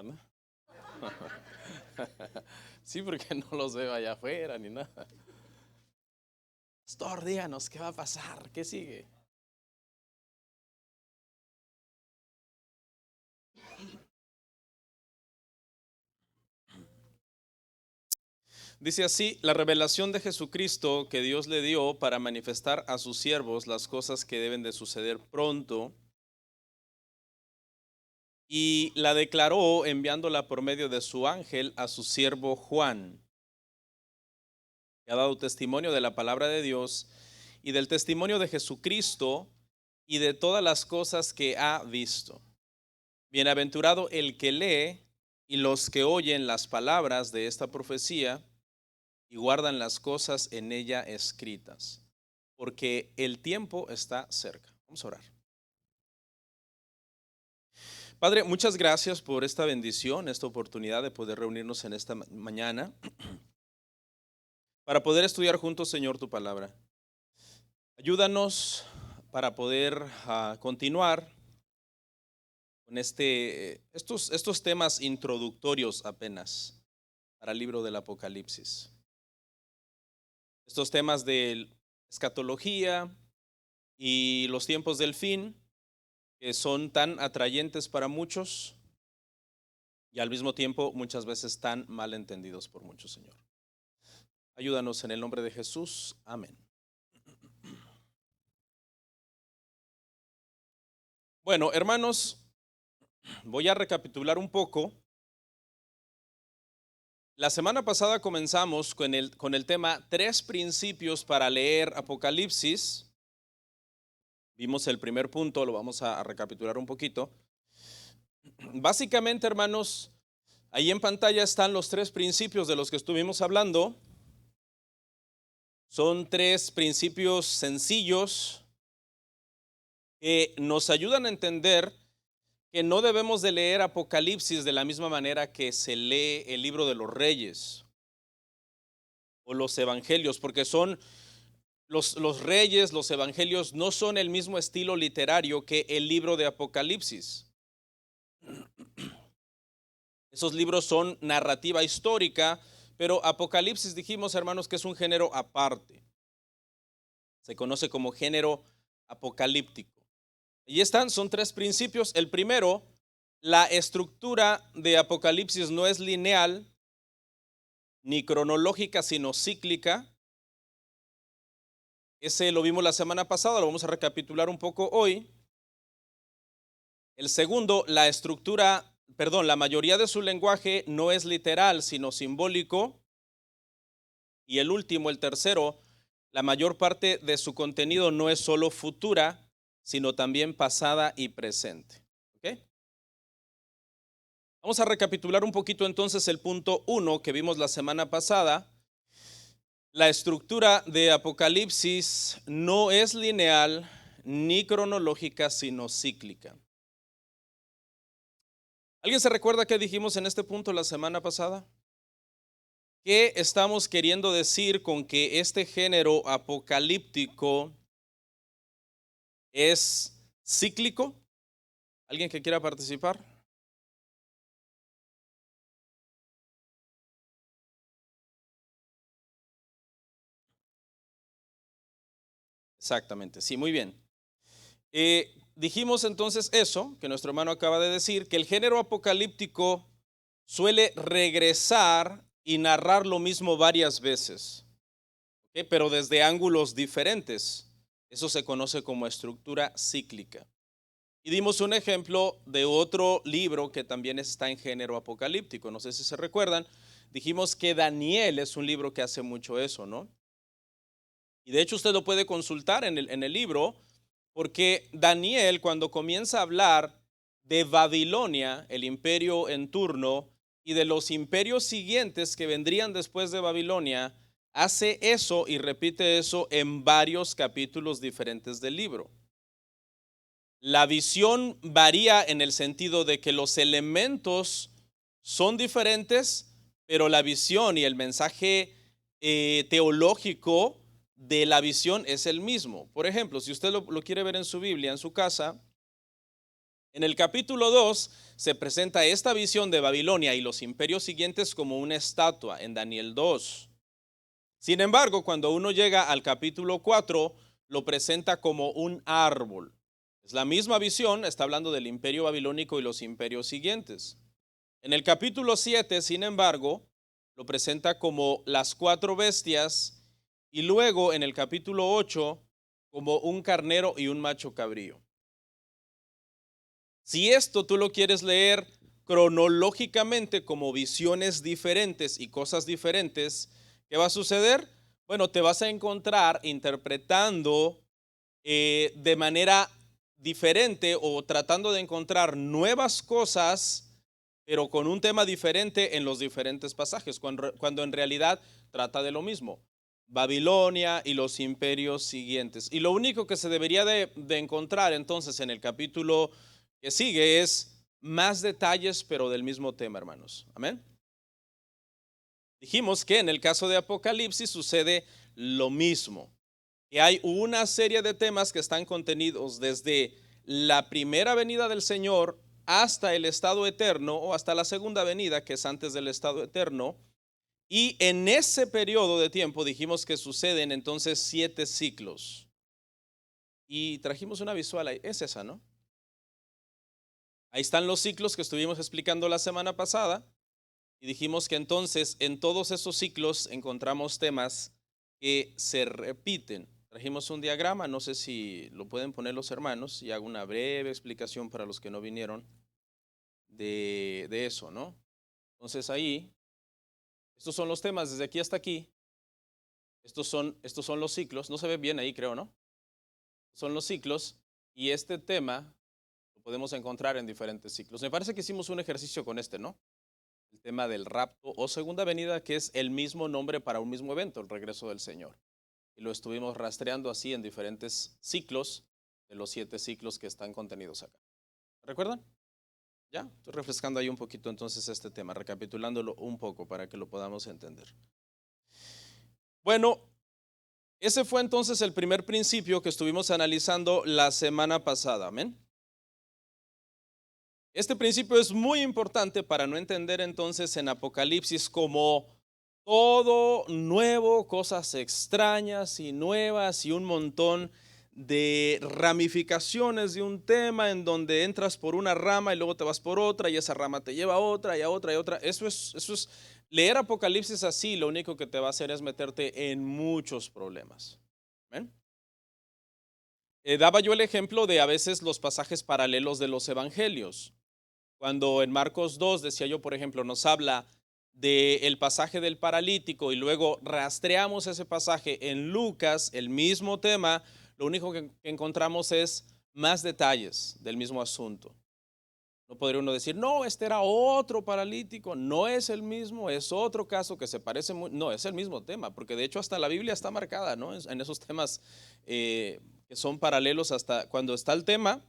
¿Anda? Sí, porque no los veo allá afuera ni nada. Pastor, díganos, ¿qué va a pasar? ¿Qué sigue? Dice así, la revelación de Jesucristo que Dios le dio para manifestar a sus siervos las cosas que deben de suceder pronto, y la declaró enviándola por medio de su ángel a su siervo Juan, que ha dado testimonio de la palabra de Dios y del testimonio de Jesucristo y de todas las cosas que ha visto. Bienaventurado el que lee y los que oyen las palabras de esta profecía y guardan las cosas en ella escritas, porque el tiempo está cerca. Vamos a orar. Padre, muchas gracias por esta bendición, esta oportunidad de poder reunirnos en esta mañana para poder estudiar juntos, Señor, tu palabra. Ayúdanos para poder continuar con estos temas introductorios apenas para el libro del Apocalipsis. Estos temas de escatología y los tiempos del fin, que son tan atrayentes para muchos y al mismo tiempo muchas veces tan mal entendidos por muchos, Señor. Ayúdanos en el nombre de Jesús. Amén. Bueno, hermanos, voy a recapitular un poco. La semana pasada comenzamos con el tema tres principios para leer Apocalipsis. Vimos el primer punto, lo vamos a recapitular un poquito. Básicamente, hermanos, ahí en pantalla están los tres principios de los que estuvimos hablando. Son tres principios sencillos que nos ayudan a entender que no debemos de leer Apocalipsis de la misma manera que se lee el libro de los Reyes o los Evangelios, porque son los Reyes, los Evangelios no son el mismo estilo literario que el libro de Apocalipsis. Esos libros son narrativa histórica, pero Apocalipsis dijimos, hermanos, que es un género aparte. Se conoce como género apocalíptico. Y son tres principios. El primero, la estructura de Apocalipsis no es lineal ni cronológica, sino cíclica. Ese lo vimos la semana pasada, lo vamos a recapitular un poco hoy. El segundo, la mayoría de su lenguaje no es literal, sino simbólico. Y el último, el tercero, la mayor parte de su contenido no es solo futura, sino también pasada y presente. ¿Ok? Vamos a recapitular un poquito entonces el punto 1 que vimos la semana pasada. La estructura de Apocalipsis no es lineal ni cronológica, sino cíclica. ¿Alguien se recuerda qué dijimos en este punto la semana pasada? ¿Qué estamos queriendo decir con que este género apocalíptico es cíclico? ¿Alguien que quiera participar? Exactamente, sí, muy bien. Dijimos entonces eso, que nuestro hermano acaba de decir, que el género apocalíptico suele regresar y narrar lo mismo varias veces, ¿ok? Pero desde ángulos diferentes. Eso se conoce como estructura cíclica. Y dimos un ejemplo de otro libro que también está en género apocalíptico. No sé si se recuerdan. Dijimos que Daniel es un libro que hace mucho eso, ¿no? Y de hecho usted lo puede consultar en el libro, porque Daniel, cuando comienza a hablar de Babilonia, el imperio en turno, y de los imperios siguientes que vendrían después de Babilonia, hace eso y repite eso en varios capítulos diferentes del libro. La visión varía en el sentido de que los elementos son diferentes, pero la visión y el mensaje teológico de la visión es el mismo. Por ejemplo, si usted lo quiere ver en su Biblia, en su casa, En el capítulo 2 se presenta esta visión de Babilonia y los imperios siguientes como una estatua en Daniel 2. Sin embargo, cuando uno llega al capítulo 4, lo presenta como un árbol. Es la misma visión, está hablando del imperio babilónico y los imperios siguientes. En el capítulo 7, sin embargo, lo presenta como las 4 bestias y luego en el capítulo 8 como un carnero y un macho cabrío. Si esto tú lo quieres leer cronológicamente como visiones diferentes y cosas diferentes, ¿qué va a suceder? Bueno, te vas a encontrar interpretando de manera diferente o tratando de encontrar nuevas cosas, pero con un tema diferente en los diferentes pasajes, cuando en realidad trata de lo mismo. Babilonia y los imperios siguientes. Y lo único que se debería de encontrar entonces en el capítulo que sigue es más detalles, pero del mismo tema, hermanos. Amén. Dijimos que en el caso de Apocalipsis sucede lo mismo, que hay una serie de temas que están contenidos desde la primera venida del Señor hasta el estado eterno o hasta la segunda venida, que es antes del estado eterno. Y en ese periodo de tiempo dijimos que suceden entonces 7 ciclos. Y trajimos una visual ahí, es esa, ¿no? Ahí están los ciclos que estuvimos explicando la semana pasada. Y dijimos que entonces en todos esos ciclos encontramos temas que se repiten. Trajimos un diagrama, no sé si lo pueden poner los hermanos, y hago una breve explicación para los que no vinieron de eso, ¿no? Entonces ahí, estos son los temas desde aquí hasta aquí. Estos son los ciclos, no se ve bien ahí, creo, ¿no? Son los ciclos y este tema lo podemos encontrar en diferentes ciclos. Me parece que hicimos un ejercicio con este, ¿no? El tema del rapto o segunda venida, que es el mismo nombre para un mismo evento, el regreso del Señor. Y lo estuvimos rastreando así en diferentes ciclos de los 7 ciclos que están contenidos acá. ¿Recuerdan? Ya, estoy refrescando ahí un poquito entonces este tema, recapitulándolo un poco para que lo podamos entender. Bueno, ese fue entonces el primer principio que estuvimos analizando la semana pasada. Amén. Este principio es muy importante para no entender entonces en Apocalipsis como todo nuevo, cosas extrañas y nuevas y un montón de ramificaciones de un tema en donde entras por una rama y luego te vas por otra y esa rama te lleva a otra y a otra y a otra. Eso es leer Apocalipsis así, lo único que te va a hacer es meterte en muchos problemas. ¿Ven? Daba yo el ejemplo de a veces los pasajes paralelos de los evangelios. Cuando en Marcos 2, decía yo, por ejemplo, nos habla del pasaje del paralítico y luego rastreamos ese pasaje en Lucas, el mismo tema, lo único que encontramos es más detalles del mismo asunto. No podría uno decir, no, este era otro paralítico, no es el mismo, es otro caso que se parece muy, no, es el mismo tema, porque de hecho hasta la Biblia está marcada, ¿no? En esos temas que son paralelos hasta cuando está el tema,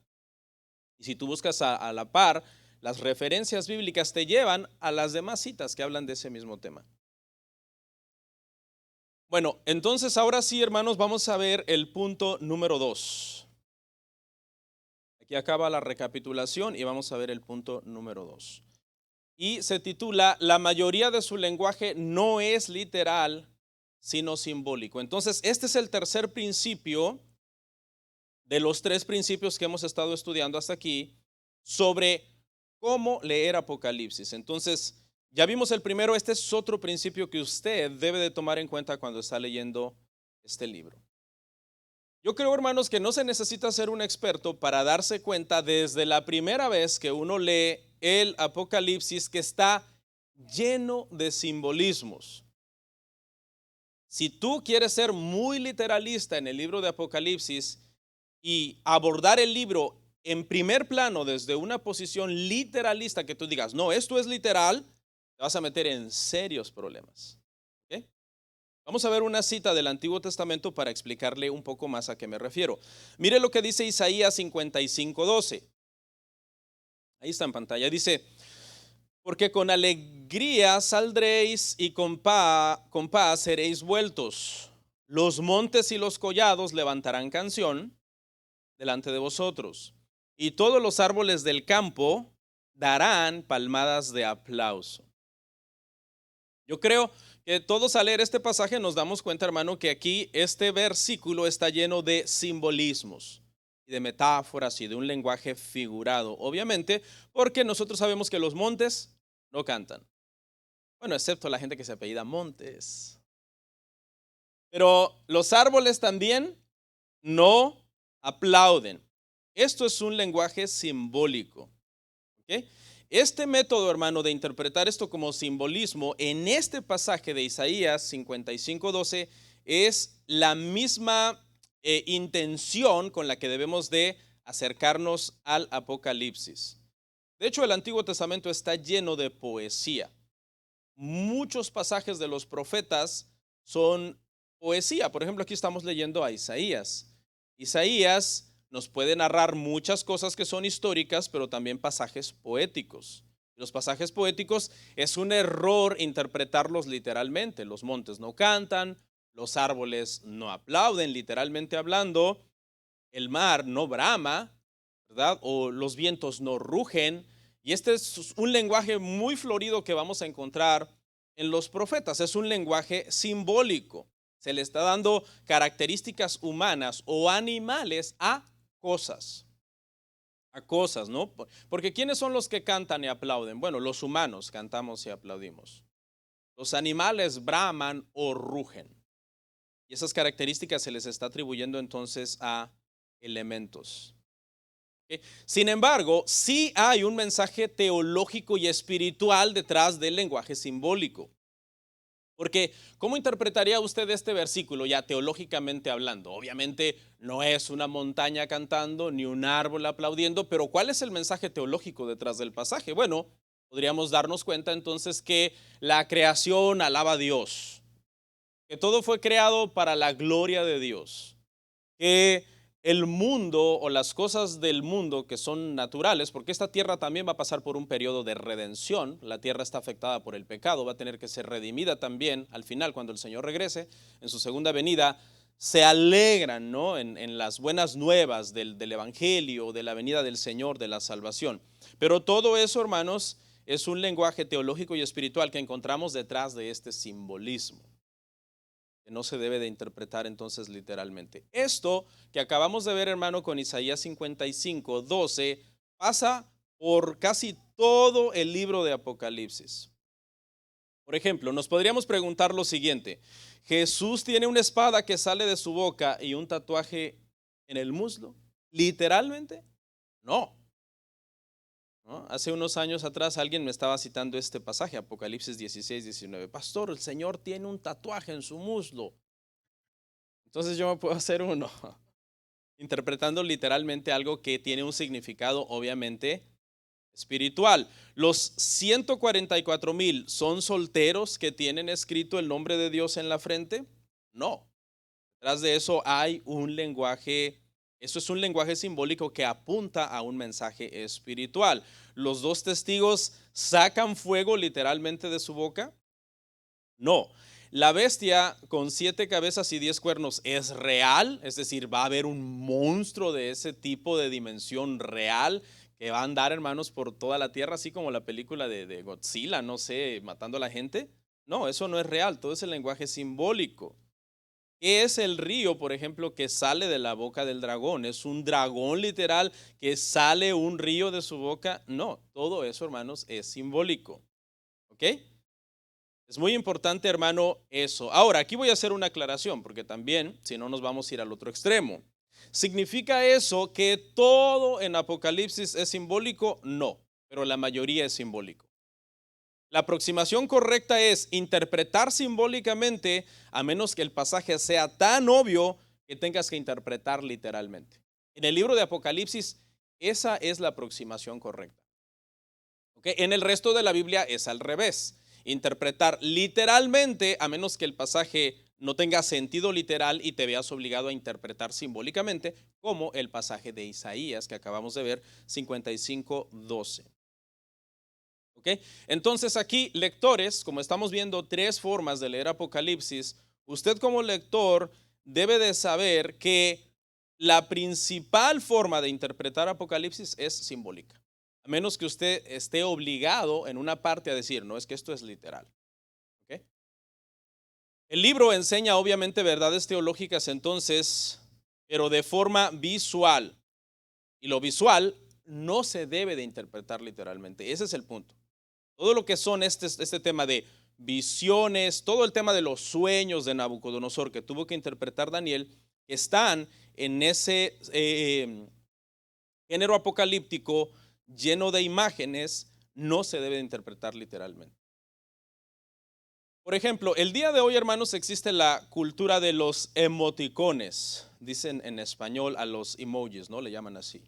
y si tú buscas a la par, las referencias bíblicas te llevan a las demás citas que hablan de ese mismo tema. Bueno, entonces ahora sí, hermanos, vamos a ver el punto número 2. Aquí acaba la recapitulación y vamos a ver el punto número 2. Y se titula, la mayoría de su lenguaje no es literal, sino simbólico. Entonces, este es el tercer principio de los 3 principios que hemos estado estudiando hasta aquí sobre cómo leer Apocalipsis. Entonces, ya vimos el primero, este es otro principio que usted debe de tomar en cuenta cuando está leyendo este libro. Yo creo, hermanos, que no se necesita ser un experto para darse cuenta desde la primera vez que uno lee el Apocalipsis que está lleno de simbolismos. Si tú quieres ser muy literalista en el libro de Apocalipsis y abordar el libro en primer plano desde una posición literalista, que tú digas, no, esto es literal, te vas a meter en serios problemas. ¿Okay? Vamos a ver una cita del Antiguo Testamento para explicarle un poco más a qué me refiero. Mire lo que dice Isaías 55:12. Ahí está en pantalla. Dice, porque con alegría saldréis y con paz seréis vueltos. Los montes y los collados levantarán canción delante de vosotros, y todos los árboles del campo darán palmadas de aplauso. Yo creo que todos al leer este pasaje nos damos cuenta, hermano, que aquí este versículo está lleno de simbolismos y de metáforas y de un lenguaje figurado. Obviamente, porque nosotros sabemos que los montes no cantan. Bueno, excepto la gente que se apellida Montes. Pero los árboles también no aplauden. Esto es un lenguaje simbólico. ¿Ok? Este método, hermano, de interpretar esto como simbolismo en este pasaje de Isaías 55:12 es la misma intención con la que debemos de acercarnos al Apocalipsis. De hecho, el Antiguo Testamento está lleno de poesía. Muchos pasajes de los profetas son poesía. Por ejemplo, aquí estamos leyendo a Isaías. Isaías nos puede narrar muchas cosas que son históricas, pero también pasajes poéticos. Los pasajes poéticos es un error interpretarlos literalmente. Los montes no cantan, los árboles no aplauden, literalmente hablando, el mar no brama, ¿verdad? O los vientos no rugen. Y este es un lenguaje muy florido que vamos a encontrar en los profetas. Es un lenguaje simbólico. Se le está dando características humanas o animales a cosas. A cosas, ¿no? Porque ¿quiénes son los que cantan y aplauden? Bueno, los humanos cantamos y aplaudimos. Los animales braman o rugen. Y esas características se les está atribuyendo entonces a elementos. ¿Okay? Sin embargo, sí hay un mensaje teológico y espiritual detrás del lenguaje simbólico. Porque, ¿cómo interpretaría usted este versículo ya teológicamente hablando? Obviamente no es una montaña cantando ni un árbol aplaudiendo, pero ¿cuál es el mensaje teológico detrás del pasaje? Bueno, podríamos darnos cuenta entonces que la creación alaba a Dios, que todo fue creado para la gloria de Dios, que el mundo o las cosas del mundo que son naturales, porque esta tierra también va a pasar por un periodo de redención, la tierra está afectada por el pecado, va a tener que ser redimida también al final cuando el Señor regrese en su segunda venida, se alegran, ¿no? en las buenas nuevas del Evangelio, de la venida del Señor, de la salvación. Pero todo eso, hermanos, es un lenguaje teológico y espiritual que encontramos detrás de este simbolismo, que no se debe de interpretar entonces literalmente. Esto que acabamos de ver, hermano, con Isaías 55:12, pasa por casi todo el libro de Apocalipsis. Por ejemplo, nos podríamos preguntar lo siguiente: ¿Jesús tiene una espada que sale de su boca y un tatuaje en el muslo? ¿Literalmente? No. ¿No? Hace unos años atrás alguien me estaba citando este pasaje, Apocalipsis 16:19. Pastor, el Señor tiene un tatuaje en su muslo. Entonces yo me puedo hacer uno, interpretando literalmente algo que tiene un significado obviamente espiritual. Los 144,000 son solteros que tienen escrito el nombre de Dios en la frente. No, detrás de eso hay un lenguaje, eso es un lenguaje simbólico que apunta a un mensaje espiritual. Los dos testigos sacan fuego literalmente de su boca. No, la bestia con 7 cabezas y 10 cuernos es real, es decir, va a haber un monstruo de ese tipo de dimensión real que va a andar, hermanos, por toda la tierra, así como la película de Godzilla, no sé, matando a la gente. No, eso no es real, todo es el lenguaje simbólico. ¿Qué es el río, por ejemplo, que sale de la boca del dragón? ¿Es un dragón literal que sale un río de su boca? No, todo eso, hermanos, es simbólico. ¿Ok? Es muy importante, hermano, eso. Ahora, aquí voy a hacer una aclaración, porque también, si no, nos vamos a ir al otro extremo. ¿Significa eso que todo en Apocalipsis es simbólico? No, pero la mayoría es simbólico. La aproximación correcta es interpretar simbólicamente, a menos que el pasaje sea tan obvio que tengas que interpretar literalmente. En el libro de Apocalipsis, esa es la aproximación correcta. ¿Okay? En el resto de la Biblia es al revés. Interpretar literalmente, a menos que el pasaje no tenga sentido literal y te veas obligado a interpretar simbólicamente, como el pasaje de Isaías que acabamos de ver, 55:12. ¿Ok? Entonces aquí, lectores, como estamos viendo 3 formas de leer Apocalipsis, usted como lector debe de saber que la principal forma de interpretar Apocalipsis es simbólica. A menos que usted esté obligado en una parte a decir, no, es que esto es literal. ¿Ok? El libro enseña obviamente verdades teológicas entonces, pero de forma visual. Y lo visual no se debe de interpretar literalmente. Ese es el punto. Todo lo que son este tema de visiones, todo el tema de los sueños de Nabucodonosor que tuvo que interpretar Daniel, están en ese género apocalíptico lleno de imágenes, no se debe de interpretar literalmente. Por ejemplo, el día de hoy, hermanos, existe la cultura de los emoticones. Dicen en español a los emojis, ¿no? Le llaman así.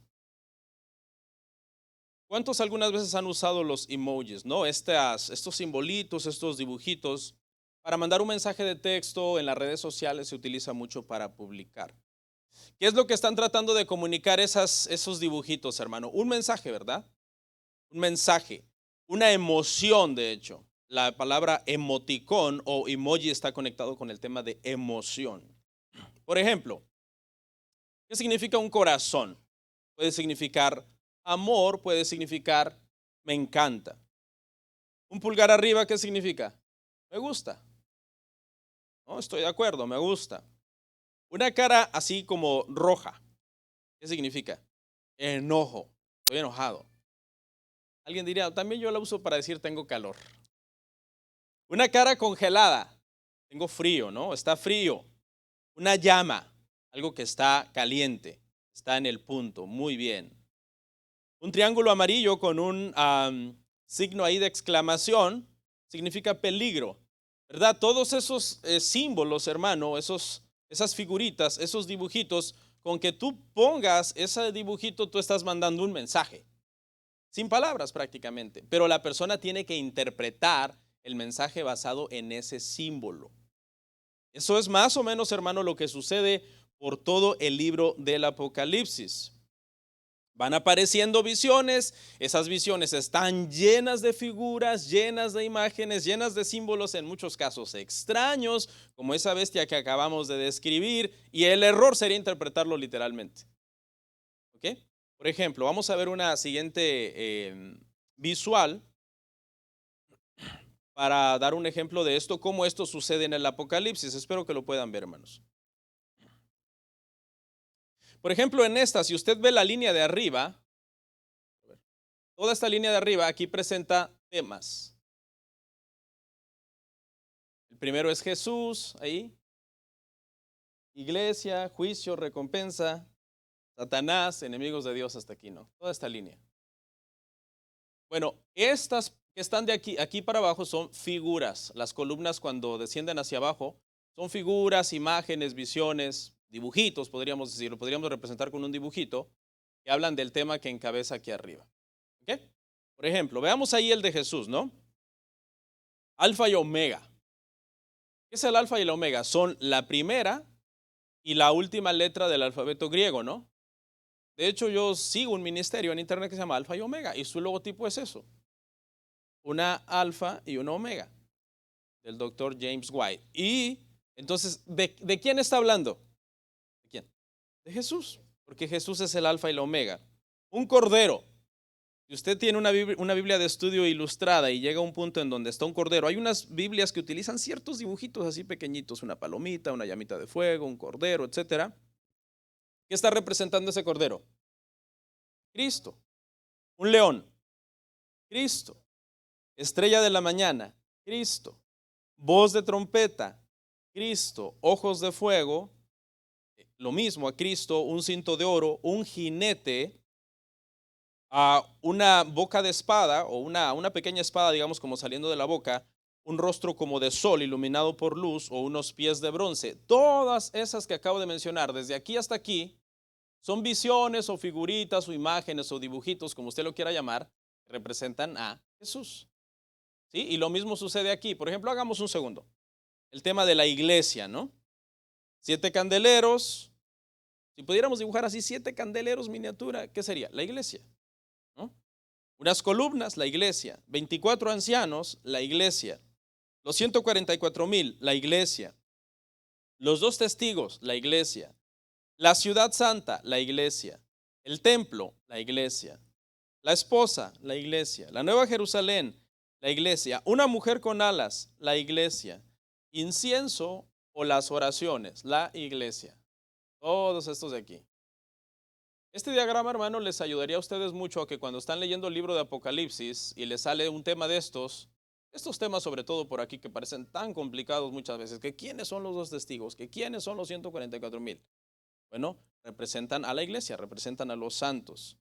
¿Cuántos algunas veces han usado los emojis, no? Estos simbolitos, estos dibujitos, para mandar un mensaje de texto en las redes sociales se utiliza mucho para publicar. ¿Qué es lo que están tratando de comunicar esos dibujitos, hermano? Un mensaje, ¿verdad? Un mensaje, una emoción, de hecho. La palabra emoticón o emoji está conectado con el tema de emoción. Por ejemplo, ¿qué significa un corazón? Puede significar amor, puede significar me encanta. Un pulgar arriba, ¿qué significa? Me gusta. No, estoy de acuerdo, me gusta. Una cara así como roja, ¿qué significa? Enojo, estoy enojado. Alguien diría, también yo la uso para decir tengo calor. Una cara congelada, tengo frío, ¿no? Está frío. Una llama, algo que está caliente, está en el punto, muy bien. Un triángulo amarillo con un signo ahí de exclamación significa peligro, ¿verdad? Todos esos símbolos, hermano, esas figuritas, esos dibujitos, con que tú pongas ese dibujito, tú estás mandando un mensaje, sin palabras prácticamente, pero la persona tiene que interpretar el mensaje basado en ese símbolo. Eso es más o menos, hermano, lo que sucede por todo el libro del Apocalipsis. Van apareciendo visiones, esas visiones están llenas de figuras, llenas de imágenes, llenas de símbolos, en muchos casos extraños, como esa bestia que acabamos de describir, y el error sería interpretarlo literalmente. ¿Ok? Por ejemplo, vamos a ver una siguiente visual para dar un ejemplo de esto, cómo esto sucede en el Apocalipsis. Espero que lo puedan ver, hermanos. Por ejemplo, en esta, si usted ve la línea de arriba, toda esta línea de arriba aquí presenta temas. El primero es Jesús, ahí. Iglesia, juicio, recompensa, Satanás, enemigos de Dios, hasta aquí, ¿no? Toda esta línea. Bueno, estas que están de aquí para abajo son figuras. Las columnas cuando descienden hacia abajo son figuras, imágenes, visiones, dibujitos, podríamos decir, lo podríamos representar con un dibujito que hablan del tema que encabeza aquí arriba. ¿Ok? Por ejemplo, veamos ahí el de Jesús, ¿no? Alfa y Omega. ¿Qué es el alfa y el omega? Son la primera y la última letra del alfabeto griego, ¿no? De hecho, yo sigo un ministerio en internet que se llama Alfa y Omega y su logotipo es eso. Una alfa y una omega del doctor James White. Y entonces, ¿de quién está hablando? ¿De quién? De Jesús, porque Jesús es el alfa y la omega. Un cordero. Si usted tiene una Biblia de estudio ilustrada y llega a un punto en donde está un cordero, hay unas Biblias que utilizan ciertos dibujitos así pequeñitos, una palomita, una llamita de fuego, un cordero, etcétera. ¿Qué está representando ese cordero? Cristo. Un león. Cristo. Estrella de la mañana. Cristo. Voz de trompeta. Cristo. Ojos de fuego. Lo mismo a Cristo. Un cinto de oro. Un jinete. A una boca de espada o una pequeña espada, digamos, como saliendo de la boca, un rostro como de sol iluminado por luz o unos pies de bronce. Todas esas que acabo de mencionar, desde aquí hasta aquí, son visiones o figuritas o imágenes o dibujitos, como usted lo quiera llamar, que representan a Jesús. ¿Sí? Y lo mismo sucede aquí. Por ejemplo, hagamos un segundo. El tema de la iglesia, ¿no? 7 candeleros. Si pudiéramos dibujar así 7 candeleros miniatura, ¿qué sería? La iglesia. ¿No? Unas columnas, la iglesia. 24 ancianos, la iglesia. Los 144,000, la iglesia. Los 2 testigos, la iglesia. La ciudad santa, la iglesia. El templo, la iglesia. La esposa, la iglesia. La nueva Jerusalén, la iglesia. Una mujer con alas, la iglesia. Incienso o las oraciones, la iglesia. Todos estos de aquí. Este diagrama, hermano, les ayudaría a ustedes mucho a que cuando están leyendo el libro de Apocalipsis y les sale un tema de estos temas sobre todo por aquí que parecen tan complicados muchas veces, que quiénes son los dos testigos, que quiénes son los 144,000. Bueno, representan a la iglesia, representan a los santos.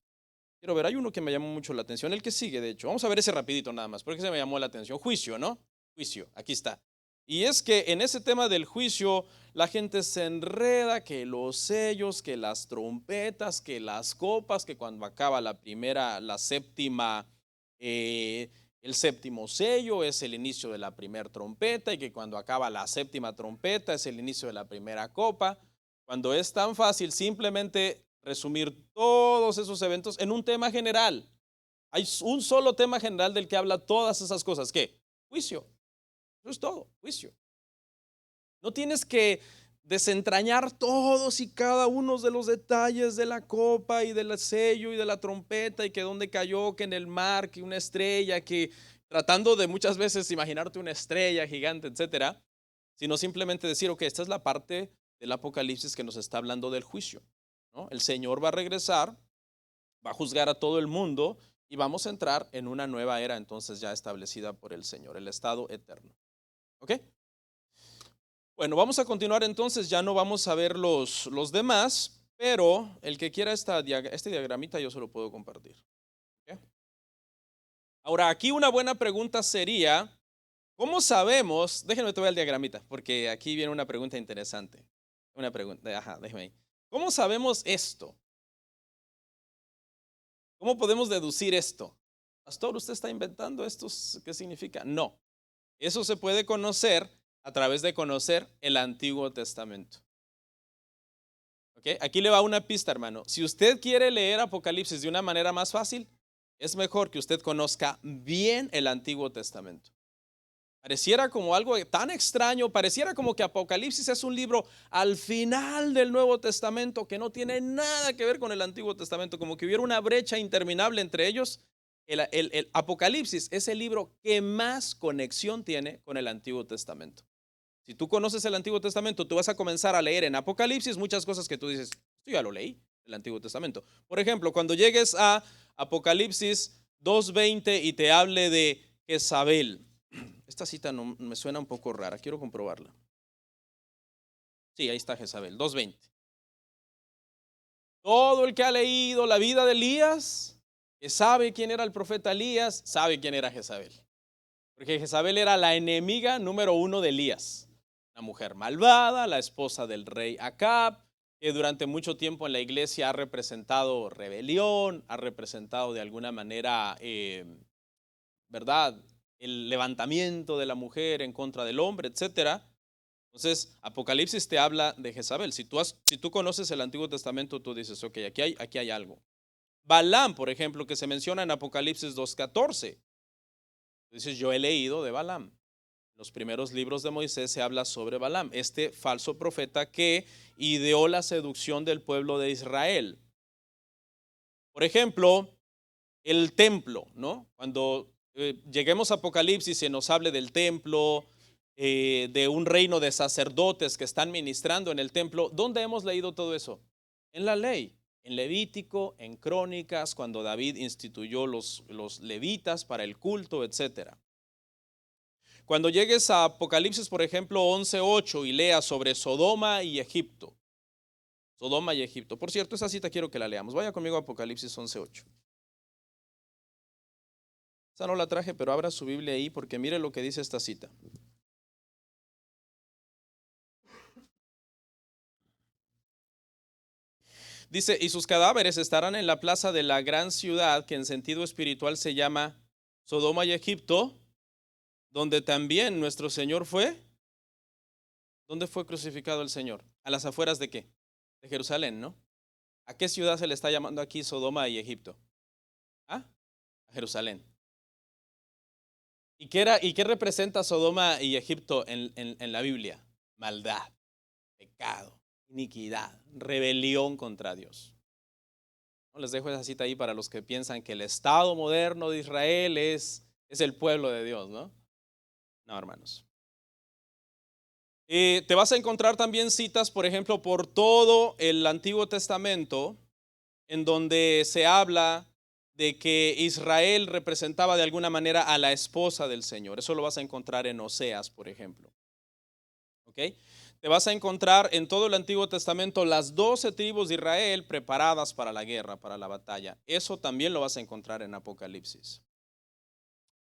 Quiero ver, hay uno que me llamó mucho la atención, el que sigue, de hecho. Vamos a ver ese rapidito nada más, porque se me llamó la atención. Juicio, ¿no? Juicio, aquí está. Y es que en ese tema del juicio, la gente se enreda, que los sellos, que las trompetas, que las copas, que cuando acaba la séptima, el séptimo sello es el inicio de la primera trompeta, y que cuando acaba la séptima trompeta es el inicio de la primera copa. Cuando es tan fácil simplemente resumir todos esos eventos en un tema general. Hay un solo tema general del que habla todas esas cosas. ¿Qué? Juicio. Eso es todo, juicio. No tienes que desentrañar todos y cada uno de los detalles de la copa y del sello y de la trompeta y que dónde cayó, que en el mar, que una estrella, que tratando de muchas veces imaginarte una estrella gigante, etcétera, sino simplemente decir, ok, esta es la parte del Apocalipsis que nos está hablando del juicio, ¿no? El Señor va a regresar, va a juzgar a todo el mundo y vamos a entrar en una nueva era entonces ya establecida por el Señor, el estado eterno. ¿Ok? Bueno, vamos a continuar entonces, ya no vamos a ver los demás, pero el que quiera este diagramita yo se lo puedo compartir. ¿Ok? Ahora, aquí una buena pregunta sería, ¿cómo sabemos? Déjenme tomar el diagramita, porque aquí viene una pregunta interesante. Una pregunta, ajá, déjeme ahí. ¿Cómo sabemos esto? ¿Cómo podemos deducir esto? Pastor, ¿usted está inventando esto? ¿Qué significa? No. Eso se puede conocer a través de conocer el Antiguo Testamento. ¿Okay? Aquí le va una pista, hermano. Si usted quiere leer Apocalipsis de una manera más fácil, es mejor que usted conozca bien el Antiguo Testamento. Pareciera como algo tan extraño, pareciera como que Apocalipsis es un libro al final del Nuevo Testamento que no tiene nada que ver con el Antiguo Testamento, como que hubiera una brecha interminable entre ellos. El Apocalipsis es el libro que más conexión tiene con el Antiguo Testamento. Si tú conoces el Antiguo Testamento, tú vas a comenzar a leer en Apocalipsis muchas cosas que tú dices, esto ya lo leí, el Antiguo Testamento. Por ejemplo, cuando llegues a Apocalipsis 2:20 y te hable de Jezabel. Esta cita no, me suena un poco rara, quiero comprobarla. Sí, ahí está Jezabel, 2:20. Todo el que ha leído la vida de Elías, que sabe quién era el profeta Elías, sabe quién era Jezabel. Porque Jezabel era la enemiga número 1 de Elías. La mujer malvada, la esposa del rey Acab, que durante mucho tiempo en la iglesia ha representado rebelión, ha representado de alguna manera, ¿verdad? El levantamiento de la mujer en contra del hombre, etcétera. Entonces, Apocalipsis te habla de Jezabel. Si tú conoces el Antiguo Testamento, tú dices, ok, aquí hay algo. Balaam, por ejemplo, que se menciona en Apocalipsis 2:14. Dices, yo he leído de Balaam. En los primeros libros de Moisés se habla sobre Balaam, este falso profeta que ideó la seducción del pueblo de Israel. Por ejemplo, el templo, ¿no? Cuando lleguemos a Apocalipsis se nos hable del templo, de un reino de sacerdotes que están ministrando en el templo. ¿Dónde hemos leído todo eso? En la ley, en Levítico, en Crónicas, cuando David instituyó los levitas para el culto, etcétera. Cuando llegues a Apocalipsis, por ejemplo, 11:8 y leas sobre Sodoma y Egipto. Sodoma y Egipto. Por cierto, esa cita quiero que la leamos. Vaya conmigo a Apocalipsis 11:8. Esa no la traje, pero abra su Biblia ahí porque mire lo que dice esta cita. Dice, y sus cadáveres estarán en la plaza de la gran ciudad, que en sentido espiritual se llama Sodoma y Egipto, donde también nuestro Señor fue. ¿Dónde fue crucificado el Señor? ¿A las afueras de qué? De Jerusalén, ¿no? ¿A qué ciudad se le está llamando aquí Sodoma y Egipto? ¿Ah? A Jerusalén. ¿Y qué representa Sodoma y Egipto en la Biblia? Maldad, pecado, iniquidad, rebelión contra Dios. No, les dejo esa cita ahí para los que piensan que el Estado moderno de Israel es el pueblo de Dios, ¿no? No, hermanos. Te vas a encontrar también citas, por ejemplo, por todo el Antiguo Testamento, en donde se habla de que Israel representaba de alguna manera a la esposa del Señor. Eso lo vas a encontrar en Oseas, por ejemplo. ¿Ok? Te vas a encontrar en todo el Antiguo Testamento las 12 tribus de Israel preparadas para la guerra, para la batalla. Eso también lo vas a encontrar en Apocalipsis.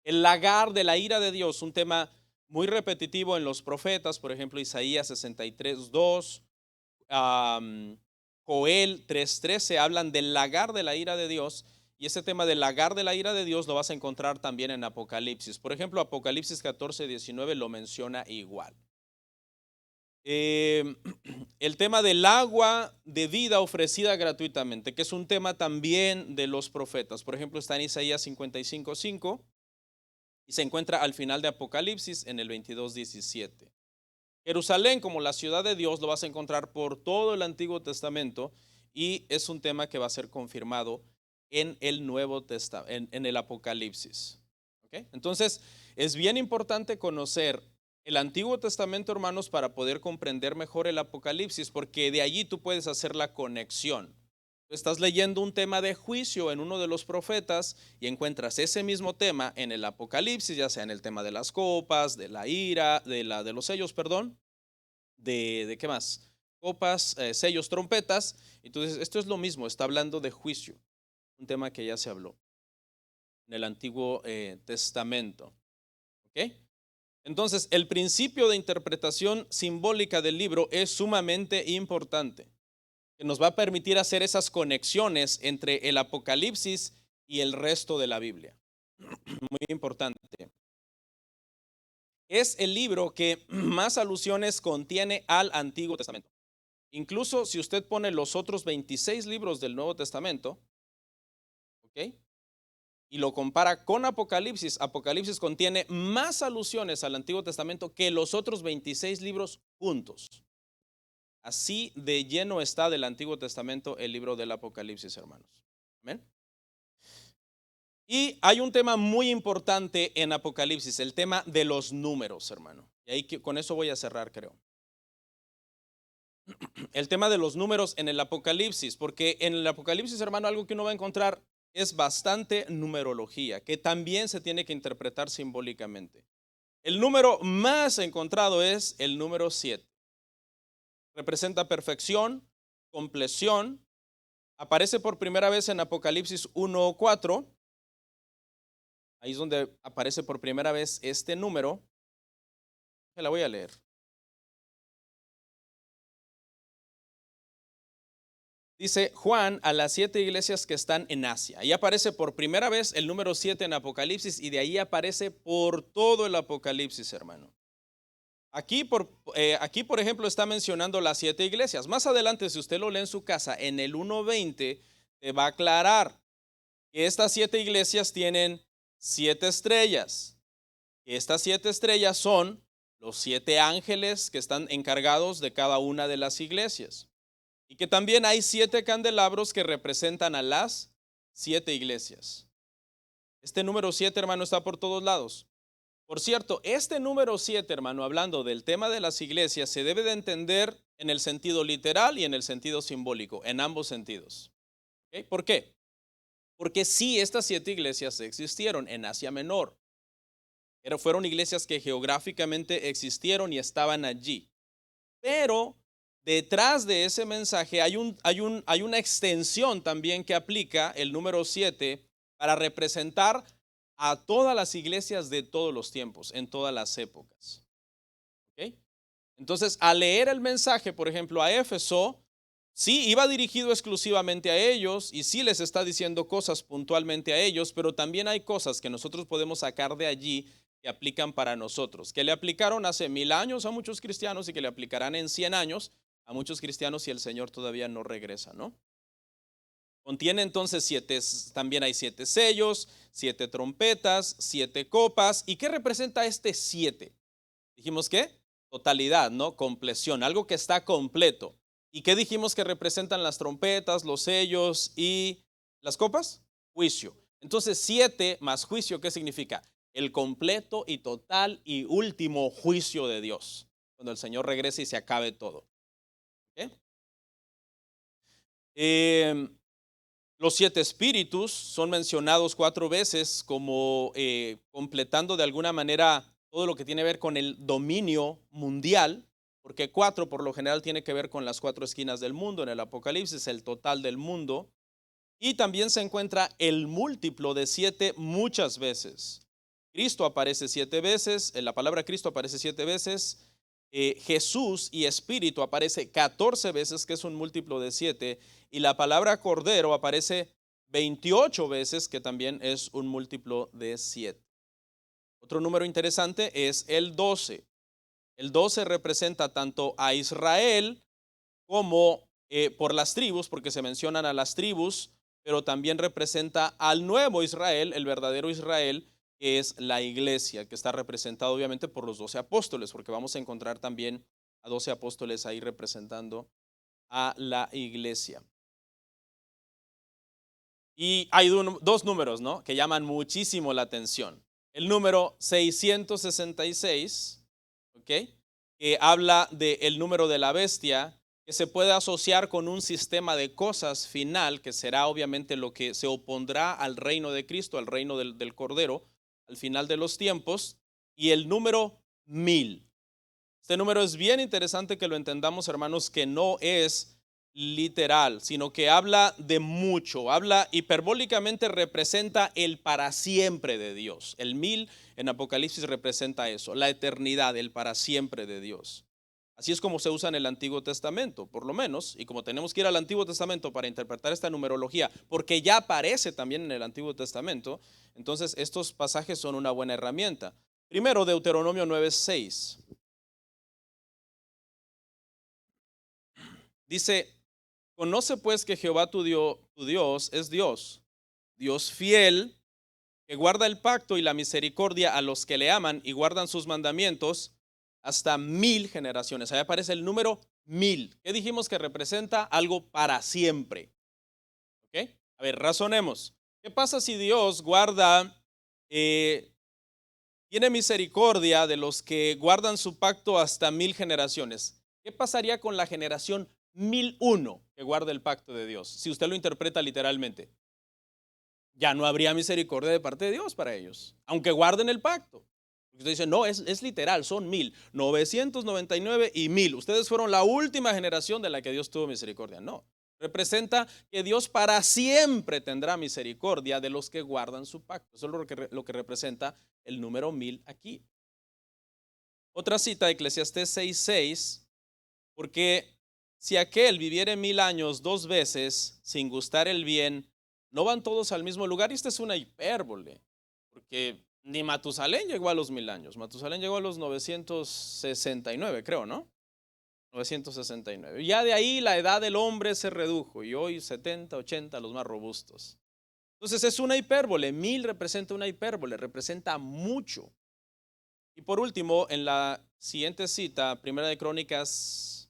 El lagar de la ira de Dios, un tema muy repetitivo en los profetas, por ejemplo, Isaías 63:2, Joel 3:13 hablan del lagar de la ira de Dios, y ese tema del lagar de la ira de Dios lo vas a encontrar también en Apocalipsis. Por ejemplo, Apocalipsis 14:19 lo menciona igual. El tema del agua de vida ofrecida gratuitamente, que es un tema también de los profetas. Por ejemplo, está en Isaías 55:5 y se encuentra al final de Apocalipsis en el 22:17. Jerusalén como la ciudad de Dios lo vas a encontrar por todo el Antiguo Testamento y es un tema que va a ser confirmado en el Nuevo Testamento, en el Apocalipsis. ¿Okay? Entonces, es bien importante conocer el Antiguo Testamento, hermanos, para poder comprender mejor el Apocalipsis, porque de allí tú puedes hacer la conexión. Tú estás leyendo un tema de juicio en uno de los profetas y encuentras ese mismo tema en el Apocalipsis, ya sea en el tema de las copas, de la ira, de los sellos, perdón, de qué más, copas, sellos, trompetas. Entonces, esto es lo mismo, está hablando de juicio, un tema que ya se habló en el Antiguo Testamento. ¿Ok? Entonces, el principio de interpretación simbólica del libro es sumamente importante, que nos va a permitir hacer esas conexiones entre el Apocalipsis y el resto de la Biblia. Muy importante. Es el libro que más alusiones contiene al Antiguo Testamento. Incluso si usted pone los otros 26 libros del Nuevo Testamento, ¿ok? Y lo compara con Apocalipsis, Apocalipsis contiene más alusiones al Antiguo Testamento que los otros 26 libros juntos. Así de lleno está del Antiguo Testamento el libro del Apocalipsis, hermanos. ¿Amén? Y hay un tema muy importante en Apocalipsis, el tema de los números, hermano. Y ahí con eso voy a cerrar, creo. El tema de los números en el Apocalipsis, porque en el Apocalipsis, hermano, algo que uno va a encontrar es bastante numerología, que también se tiene que interpretar simbólicamente. El número más encontrado es el número 7. Representa perfección, compleción. Aparece por primera vez en Apocalipsis 1:4. Ahí es donde aparece por primera vez este número. Se la voy a leer. Dice Juan a las 7 iglesias que están en Asia. Ahí aparece por primera vez el número 7 en Apocalipsis y de ahí aparece por todo el Apocalipsis, hermano. Aquí, por ejemplo, está mencionando las 7 iglesias. Más adelante, si usted lo lee en su casa, en el 1:20, te va a aclarar que estas 7 iglesias tienen 7 estrellas. Estas 7 estrellas son los 7 ángeles que están encargados de cada una de las iglesias. Y que también hay 7 candelabros que representan a las 7 iglesias. Este número 7, hermano, está por todos lados. Por cierto, este número 7, hermano, hablando del tema de las iglesias, se debe de entender en el sentido literal y en el sentido simbólico, en ambos sentidos. ¿Okay? ¿Por qué? Porque sí, estas 7 iglesias existieron en Asia Menor. Fueron iglesias que geográficamente existieron y estaban allí. Pero detrás de ese mensaje hay una extensión también que aplica el número 7 para representar a todas las iglesias de todos los tiempos, en todas las épocas. ¿Okay? Entonces, al leer el mensaje, por ejemplo, a Éfeso, sí iba dirigido exclusivamente a ellos y sí les está diciendo cosas puntualmente a ellos, pero también hay cosas que nosotros podemos sacar de allí que aplican para nosotros, que le aplicaron hace 1000 años a muchos cristianos y que le aplicarán en 100 años a muchos cristianos si el Señor todavía no regresa, ¿no? Contiene entonces también hay 7 sellos, 7 trompetas, 7 copas. ¿Y qué representa este 7? Dijimos que totalidad, ¿no? Compleción, algo que está completo. ¿Y qué dijimos que representan las trompetas, los sellos y las copas? Juicio. Entonces, 7 más juicio, ¿qué significa? El completo y total y último juicio de Dios, cuando el Señor regrese y se acabe todo. ¿Ok? Los 7 espíritus son mencionados 4 veces como completando de alguna manera todo lo que tiene que ver con el dominio mundial, porque 4 por lo general tiene que ver con las 4 esquinas del mundo. En el Apocalipsis, el total del mundo. Y también se encuentra el múltiplo de 7 muchas veces. Cristo aparece 7 veces, la palabra Cristo aparece 7 veces, Jesús y Espíritu aparece 14 veces, que es un múltiplo de 7, y la palabra Cordero aparece 28 veces, que también es un múltiplo de 7. Otro número interesante es el 12. El 12 representa tanto a Israel como por las tribus, porque se mencionan a las tribus, pero también representa al nuevo Israel, el verdadero Israel, que es la iglesia, que está representado obviamente por los 12 apóstoles, porque vamos a encontrar también a 12 apóstoles ahí representando a la iglesia. Y hay dos números, ¿no?, que llaman muchísimo la atención. El número 666, ¿ok?, que habla del número de la bestia, que se puede asociar con un sistema de cosas final, que será obviamente lo que se opondrá al reino de Cristo, al reino del Cordero, al final de los tiempos. Y el número 1000. Este número es bien interesante que lo entendamos, hermanos, que no es literal, sino que habla de mucho, habla hiperbólicamente, representa el para siempre de Dios. El 1000 en Apocalipsis representa eso, la eternidad, el para siempre de Dios. Así es como se usa en el Antiguo Testamento, por lo menos, y como tenemos que ir al Antiguo Testamento para interpretar esta numerología, porque ya aparece también en el Antiguo Testamento, entonces estos pasajes son una buena herramienta. Primero, Deuteronomio 9:6. Dice: conoce pues que Jehová tu Dios es Dios, Dios fiel, que guarda el pacto y la misericordia a los que le aman y guardan sus mandamientos hasta 1000 generaciones. Ahí aparece el número 1000. ¿Qué dijimos que representa? Algo para siempre. ¿Ok? A ver, razonemos. ¿Qué pasa si Dios guarda, eh, tiene misericordia de los que guardan su pacto hasta 1000 generaciones? ¿Qué pasaría con la generación 1001 que guarda el pacto de Dios? Si usted lo interpreta literalmente, ya no habría misericordia de parte de Dios para ellos, aunque guarden el pacto. Usted dice, no, es literal, son 1999 y 1000. Ustedes fueron la última generación de la que Dios tuvo misericordia. No, representa que Dios para siempre tendrá misericordia de los que guardan su pacto. Eso es lo que representa el número 1000 aquí. Otra cita, Eclesiastés 6:6, porque si aquel viviere 1000 años 2 veces sin gustar el bien, ¿no van todos al mismo lugar? Y esta es una hipérbole, porque ni Matusalén llegó a los 1000 años. Matusalén llegó a los 969, creo, ¿no? 969. Ya de ahí la edad del hombre se redujo y hoy 70, 80 los más robustos. Entonces es una hipérbole. 1000 representa una hipérbole, representa mucho. Y por último, en la siguiente cita, Primera de Crónicas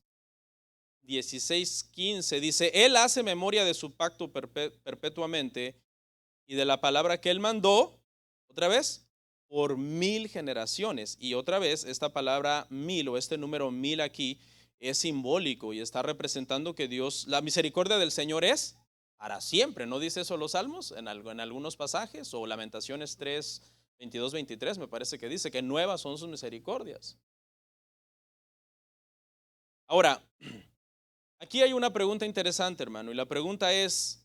16:15, dice: Él hace memoria de su pacto perpetuamente y de la palabra que Él mandó, otra vez, por 1000 generaciones. Y otra vez, esta palabra 1000 o este número 1000 aquí es simbólico y está representando que Dios, la misericordia del Señor es para siempre. ¿No dice eso los Salmos en algunos pasajes? O Lamentaciones 3:22-23 me parece que dice que nuevas son sus misericordias. Ahora, aquí hay una pregunta interesante, hermano, y la pregunta es: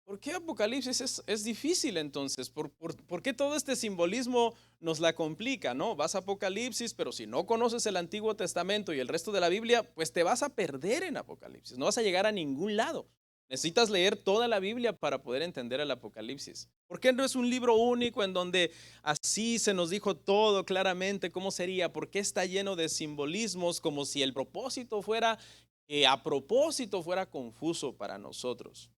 ¿por qué Apocalipsis es difícil entonces? ¿Por qué todo este simbolismo nos la complica, no? Vas a Apocalipsis, pero si no conoces el Antiguo Testamento y el resto de la Biblia, pues te vas a perder en Apocalipsis, no vas a llegar a ningún lado. Necesitas leer toda la Biblia para poder entender el Apocalipsis. ¿Por qué no es un libro único en donde así se nos dijo todo claramente cómo sería? ¿Por qué está lleno de simbolismos como si el propósito fuera, a propósito fuera confuso para nosotros?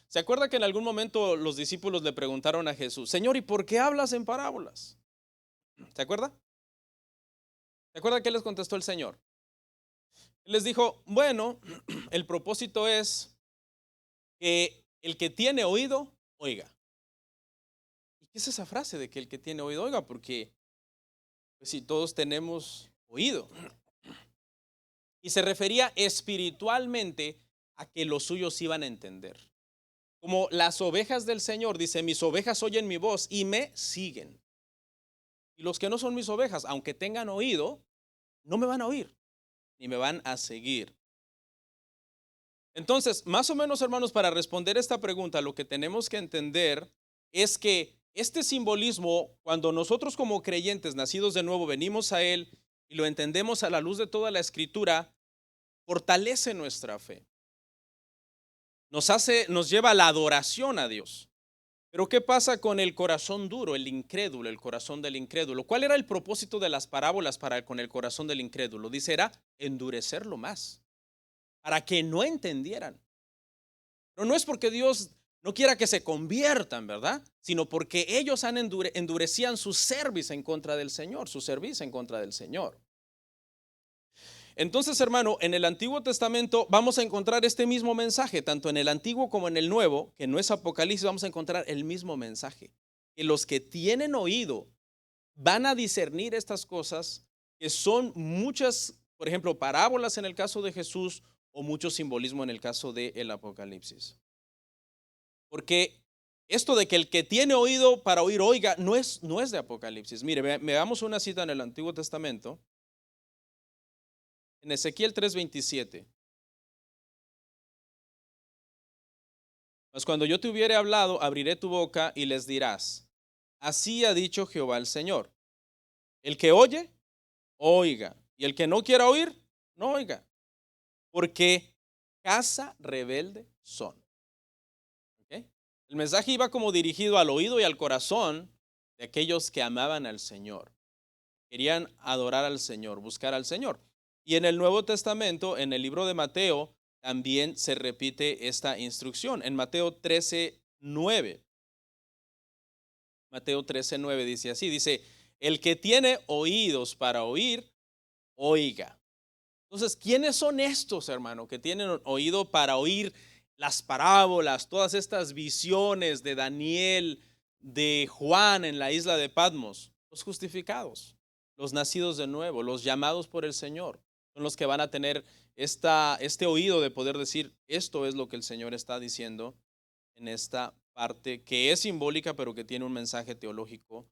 ¿Se acuerda que en algún momento los discípulos le preguntaron a Jesús: Señor, ¿y por qué hablas en parábolas? ¿Se acuerda? ¿Se acuerda qué les contestó el Señor? Les dijo, bueno, el propósito es que el que tiene oído, oiga. ¿Y qué es esa frase de que el que tiene oído, oiga? Porque pues, si todos tenemos oído. Y se refería espiritualmente a que los suyos iban a entender. Como las ovejas del Señor, dice, mis ovejas oyen mi voz y me siguen. Y los que no son mis ovejas, aunque tengan oído, no me van a oír, ni me van a seguir. Entonces, más o menos, hermanos, para responder esta pregunta, lo que tenemos que entender es que este simbolismo, cuando nosotros como creyentes nacidos de nuevo venimos a él y lo entendemos a la luz de toda la escritura, fortalece nuestra fe. Nos lleva a la adoración a Dios. Pero ¿qué pasa con el corazón duro, el incrédulo, el corazón del incrédulo? ¿Cuál era el propósito de las parábolas con el corazón del incrédulo? Dice, era endurecerlo más, para que no entendieran. Pero no es porque Dios no quiera que se conviertan, ¿verdad? Sino porque ellos endurecían su cerviz en contra del Señor, su cerviz en contra del Señor. Entonces, hermano, en el Antiguo Testamento vamos a encontrar este mismo mensaje, tanto en el Antiguo como en el Nuevo, que no es Apocalipsis, vamos a encontrar el mismo mensaje. Que los que tienen oído van a discernir estas cosas, que son muchas, por ejemplo, parábolas en el caso de Jesús o mucho simbolismo en el caso del Apocalipsis. Porque esto de que el que tiene oído para oír, oiga, no es de Apocalipsis. Mire, veamos una cita en el Antiguo Testamento. En Ezequiel 3:27. Mas cuando yo te hubiere hablado, abriré tu boca y les dirás, así ha dicho Jehová el Señor. El que oye, oiga. Y el que no quiera oír, no oiga. Porque casa rebelde son. ¿Ok? El mensaje iba como dirigido al oído y al corazón de aquellos que amaban al Señor. Querían adorar al Señor, buscar al Señor. Y en el Nuevo Testamento, en el libro de Mateo, también se repite esta instrucción. En Mateo 13:9. Mateo 13:9 dice así, dice, el que tiene oídos para oír, oiga. Entonces, ¿quiénes son estos, hermano, que tienen oído para oír las parábolas, todas estas visiones de Daniel, de Juan en la isla de Patmos? Los justificados, los nacidos de nuevo, los llamados por el Señor, son los que van a tener este oído de poder decir, esto es lo que el Señor está diciendo en esta parte que es simbólica, pero que tiene un mensaje teológico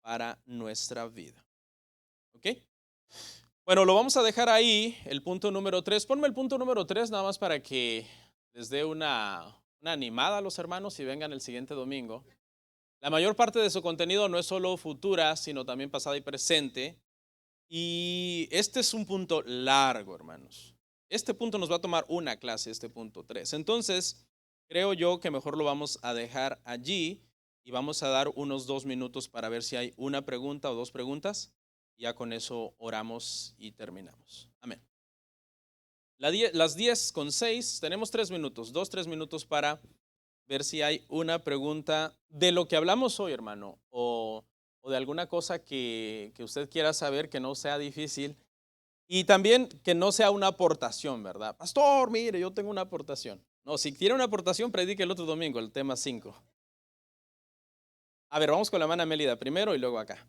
para nuestra vida. ¿Ok? Bueno, lo vamos a dejar ahí, el punto número 3. Ponme el punto número 3 nada más para que les dé una animada a los hermanos y vengan el siguiente domingo. La mayor parte de su contenido no es solo futura, sino también pasada y presente. Y este es un punto largo, hermanos. Este punto nos va a tomar una clase, este punto 3. Entonces, creo yo que mejor lo vamos a dejar allí y vamos a dar unos 2 minutos para ver si hay una pregunta o dos preguntas. Ya con eso oramos y terminamos. Amén. Las 10:06, tenemos 3 minutos, 3 minutos para ver si hay una pregunta de lo que hablamos hoy, hermano, o de alguna cosa que usted quiera saber que no sea difícil y también que no sea una aportación, ¿verdad? Pastor, mire, yo tengo una aportación. No, si tiene una aportación, predique el otro domingo, el tema 5. A ver, vamos con la hermana Mélida primero y luego acá.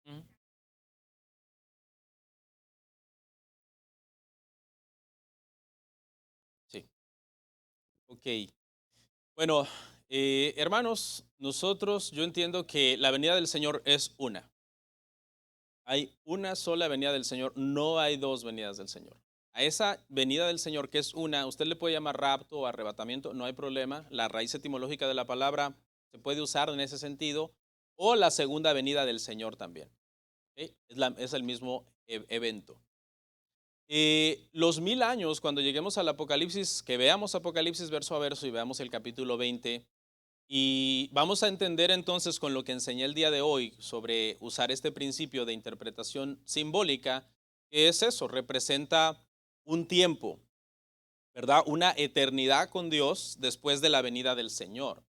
Ujú. Sí, ok. Bueno, hermanos, yo entiendo que la venida del Señor es una. Hay una sola venida del Señor, no hay dos venidas del Señor. A esa venida del Señor, que es una, usted le puede llamar rapto o arrebatamiento, no hay problema. La raíz etimológica de la palabra se puede usar en ese sentido, o la segunda venida del Señor también. ¿Ok? Es el mismo evento. Los 1000 años, cuando lleguemos al Apocalipsis, que veamos Apocalipsis verso a verso y veamos el capítulo 20, y vamos a entender entonces con lo que enseñé el día de hoy sobre usar este principio de interpretación simbólica, que es eso, representa un tiempo, ¿verdad? Una eternidad con Dios después de la venida del Señor.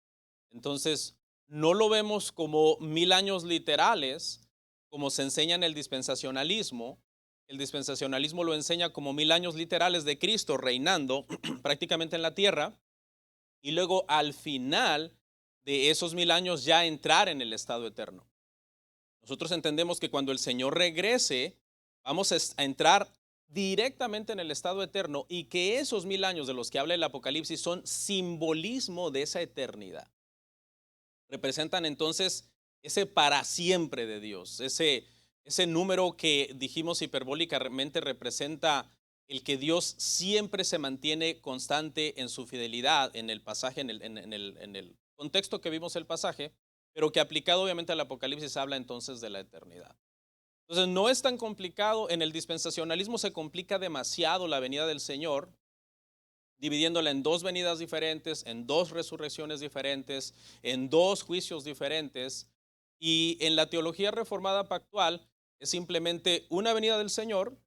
Entonces, no lo vemos como 1000 años literales, como se enseña en el dispensacionalismo. El dispensacionalismo lo enseña como 1000 años literales de Cristo reinando prácticamente en la tierra, y luego al final de esos 1000 años ya entrar en el estado eterno. Nosotros entendemos que cuando el Señor regrese, vamos a entrar directamente en el estado eterno, y que esos 1000 años de los que habla el Apocalipsis son simbolismo de esa eternidad. Representan entonces ese para siempre de Dios, ese número que dijimos hiperbólicamente representa el que Dios siempre se mantiene constante en su fidelidad en el pasaje, en el contexto que vimos el pasaje, pero que aplicado obviamente al Apocalipsis habla entonces de la eternidad. Entonces no es tan complicado. En el dispensacionalismo se complica demasiado la venida del Señor, dividiéndola en dos venidas diferentes, en dos resurrecciones diferentes, en dos juicios diferentes. Y en la teología reformada pactual es simplemente una venida del Señor,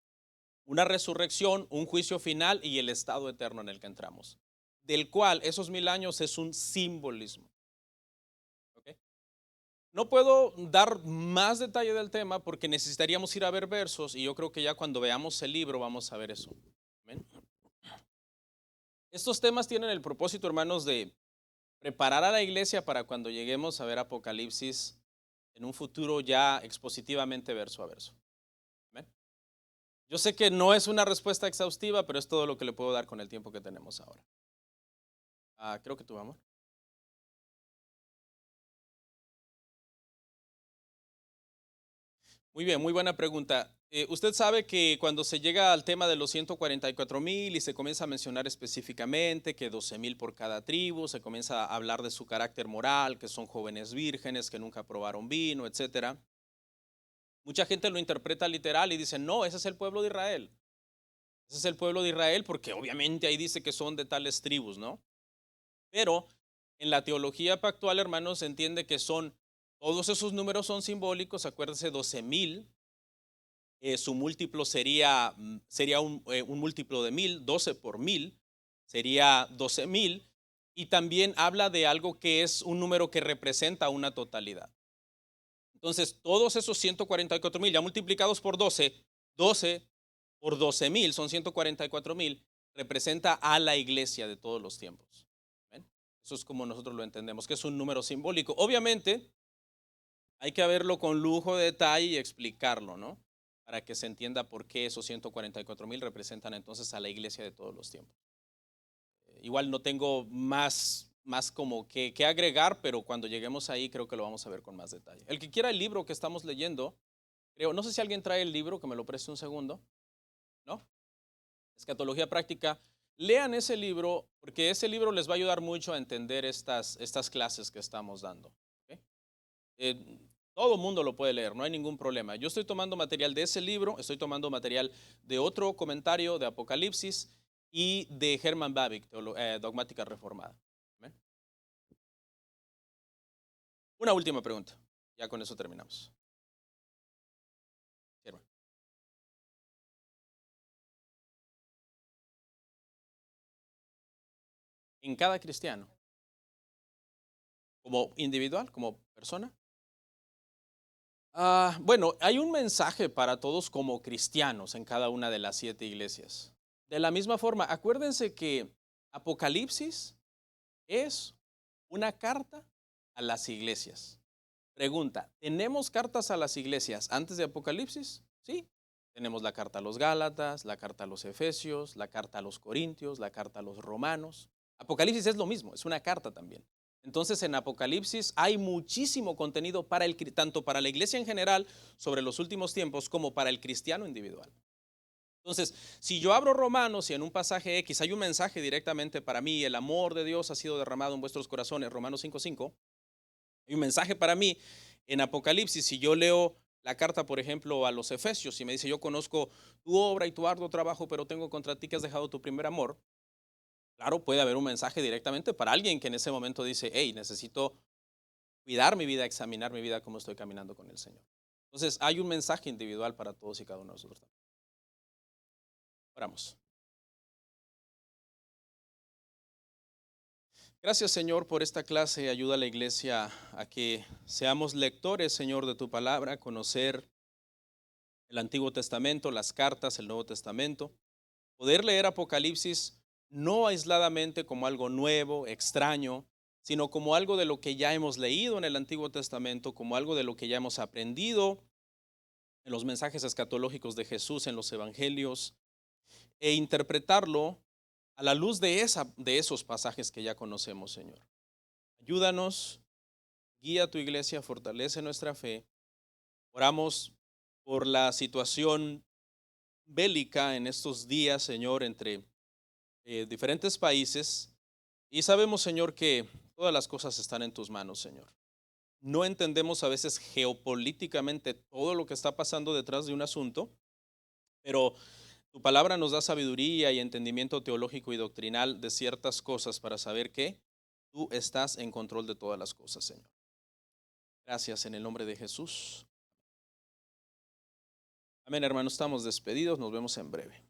una resurrección, un juicio final y el estado eterno en el que entramos, del cual esos 1000 años es un simbolismo. ¿Ok? No puedo dar más detalle del tema porque necesitaríamos ir a ver versos, y yo creo que ya cuando veamos el libro vamos a ver eso. Amén. Estos temas tienen el propósito, hermanos, de preparar a la iglesia para cuando lleguemos a ver Apocalipsis en un futuro ya expositivamente verso a verso. ¿Amén? Yo sé que no es una respuesta exhaustiva, pero es todo lo que le puedo dar con el tiempo que tenemos ahora. Creo que tú, amor. Muy bien, muy buena pregunta. Usted sabe que cuando se llega al tema de los 144,000 y se comienza a mencionar específicamente que 12,000 por cada tribu, se comienza a hablar de su carácter moral, que son jóvenes vírgenes, que nunca probaron vino, etcétera. Mucha gente lo interpreta literal y dice, no, ese es el pueblo de Israel. Ese es el pueblo de Israel porque obviamente ahí dice que son de tales tribus, ¿no? Pero en la teología pactual, hermanos, se entiende que todos esos números son simbólicos. Acuérdense, 12,000, su múltiplo sería un múltiplo de 1000, 12 por 1000, sería 12,000. Y también habla de algo que es un número que representa una totalidad. Entonces, todos esos 144,000 ya multiplicados por 12, 12 por 12,000 son 144,000, representa a la iglesia de todos los tiempos. ¿Ven? Eso es como nosotros lo entendemos, que es un número simbólico. Obviamente, hay que verlo con lujo de detalle y explicarlo, ¿no? Para que se entienda por qué esos 144,000 representan entonces a la iglesia de todos los tiempos. Igual no tengo más como que agregar, pero cuando lleguemos ahí creo que lo vamos a ver con más detalle. El que quiera el libro que estamos leyendo, no sé si alguien trae el libro, que me lo preste un segundo, ¿no? Escatología práctica. Lean ese libro porque ese libro les va a ayudar mucho a entender estas clases que estamos dando. ¿Ok? Eh, Todo el mundo lo puede leer, no hay ningún problema. Yo estoy tomando material de ese libro, estoy tomando material de otro comentario de Apocalipsis y de Herman Bavinck, Dogmática Reformada. ¿Amén? Una última pregunta, ya con eso terminamos. Sí, hermano. En cada cristiano, como individual, como persona. Bueno, hay un mensaje para todos como cristianos en cada una de las 7 iglesias. De la misma forma, acuérdense que Apocalipsis es una carta a las iglesias. Pregunta, ¿tenemos cartas a las iglesias antes de Apocalipsis? Sí. Tenemos la carta a los Gálatas, la carta a los Efesios, la carta a los Corintios, la carta a los Romanos. Apocalipsis es lo mismo, es una carta también. Entonces en Apocalipsis hay muchísimo contenido tanto para la iglesia en general sobre los últimos tiempos como para el cristiano individual. Entonces, si yo abro Romanos y en un pasaje X hay un mensaje directamente para mí, el amor de Dios ha sido derramado en vuestros corazones, Romanos 5:5, hay un mensaje para mí en Apocalipsis. Si yo leo la carta, por ejemplo, a los Efesios y me dice, yo conozco tu obra y tu arduo trabajo, pero tengo contra ti que has dejado tu primer amor. Claro, puede haber un mensaje directamente para alguien que en ese momento dice, hey, necesito cuidar mi vida, examinar mi vida, cómo estoy caminando con el Señor. Entonces, hay un mensaje individual para todos y cada uno de nosotros. Oramos. Gracias, Señor, por esta clase. Ayuda a la iglesia a que seamos lectores, Señor, de tu palabra, conocer el Antiguo Testamento, las cartas, el Nuevo Testamento, poder leer Apocalipsis no aisladamente como algo nuevo, extraño, sino como algo de lo que ya hemos leído en el Antiguo Testamento, como algo de lo que ya hemos aprendido en los mensajes escatológicos de Jesús, en los evangelios, e interpretarlo a la luz de esos pasajes que ya conocemos, Señor. Ayúdanos, guía a tu iglesia, fortalece nuestra fe. Oramos por la situación bélica en estos días, Señor, entre diferentes países. Y sabemos, Señor, que todas las cosas están en tus manos, Señor. No entendemos a veces geopolíticamente todo lo que está pasando detrás de un asunto, pero tu palabra nos da sabiduría y entendimiento teológico y doctrinal de ciertas cosas para saber que tú estás en control de todas las cosas, Señor. Gracias en el nombre de Jesús. Amén, hermanos, estamos despedidos, nos vemos en breve.